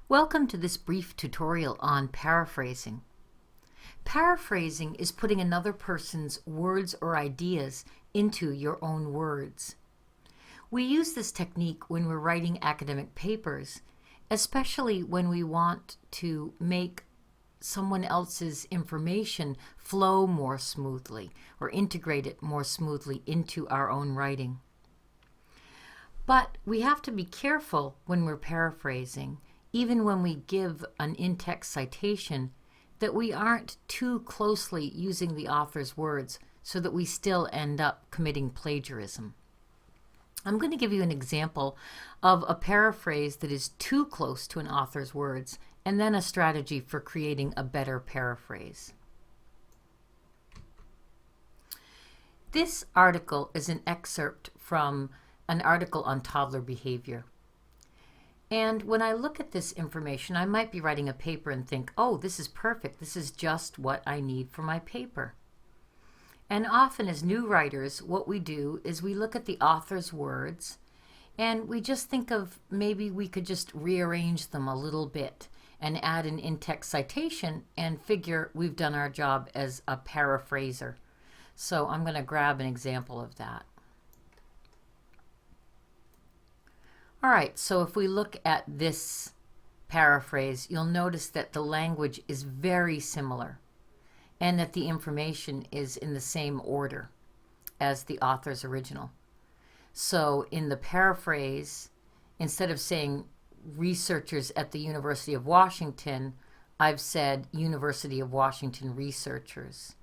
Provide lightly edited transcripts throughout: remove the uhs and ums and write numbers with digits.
Welcome to this brief tutorial on paraphrasing. Paraphrasing is putting another person's words or ideas into your own words. We use this technique when we're writing academic papers, especially when we want to make someone else's information flow more smoothly or integrate it more smoothly into our own writing. But we have to be careful when we're paraphrasing, even when we give an in-text citation, that we aren't too closely using the author's words so that we still end up committing plagiarism. I'm going to give you an example of a paraphrase that is too close to an author's words, and then a strategy for creating a better paraphrase. This article is an excerpt from an article on toddler behavior. And when I look at this information, I might be writing a paper and think, oh, this is perfect. This is just what I need for my paper. And often as new writers, what we do is we look at the author's words and we just think of maybe we could just rearrange them a little bit and add an in-text citation and figure we've done our job as a paraphraser. So I'm going to grab an example of that. All right, so if we look at this paraphrase, you'll notice that the language is very similar and that the information is in the same order as the author's original. So in the paraphrase, instead of saying researchers at the University of Washington, I've said University of Washington researchers.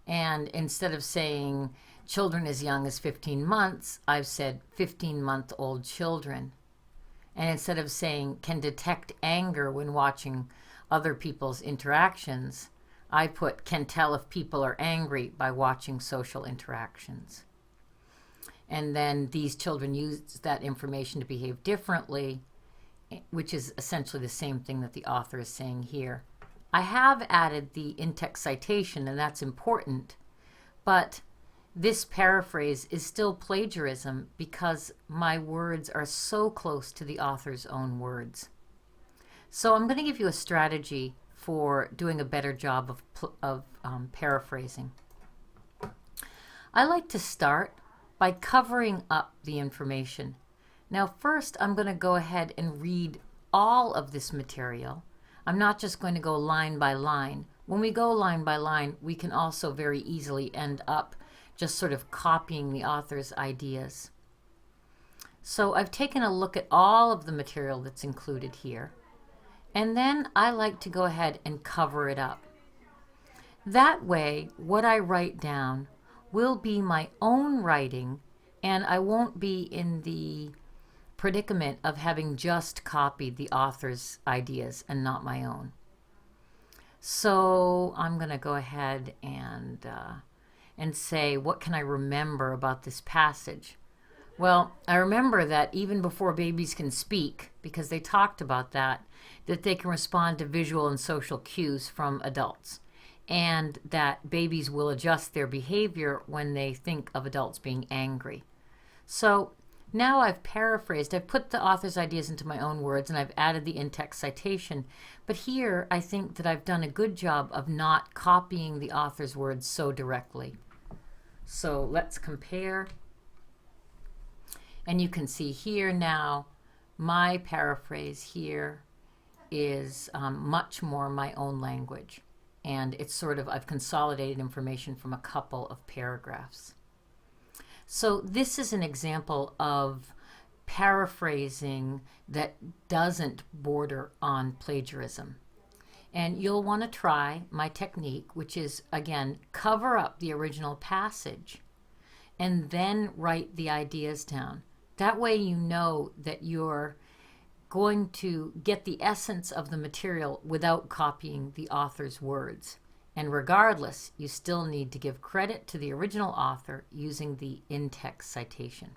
And instead of saying children as young as 15 months, I've said 15-month-old children. And instead of saying can detect anger when watching other people's interactions, I put can tell if people are angry by watching social interactions. And then these children use that information to behave differently, which is essentially the same thing that the author is saying here. I have added the in-text citation, and that's important, but this paraphrase is still plagiarism because my words are so close to the author's own words. So I'm going to give you a strategy for doing a better job of paraphrasing. I like to start by covering up the information. Now first I'm going to go ahead and read all of this material. I'm not just going to go line by line. When we go line by line, we can also very easily end up just sort of copying the author's ideas. So I've taken a look at all of the material that's included here, and then I like to go ahead and cover it up. That way, what I write down will be my own writing, and I won't be in the predicament of having just copied the author's ideas and not my own. So I'm going to go ahead and say, what can I remember about this passage? Well, I remember that even before babies can speak, because they talked about that they can respond to visual and social cues from adults, and that babies will adjust their behavior when they think of adults being angry. So now I've paraphrased, I've put the author's ideas into my own words, and I've added the in-text citation. But here I think that I've done a good job of not copying the author's words so directly. So let's compare. And you can see here now, my paraphrase here is much more my own language. And it's sort of, I've consolidated information from a couple of paragraphs. So this is an example of paraphrasing that doesn't border on plagiarism. And you'll want to try my technique, which is, again, cover up the original passage and then write the ideas down. That way you know that you're going to get the essence of the material without copying the author's words. And regardless, you still need to give credit to the original author using the in-text citation.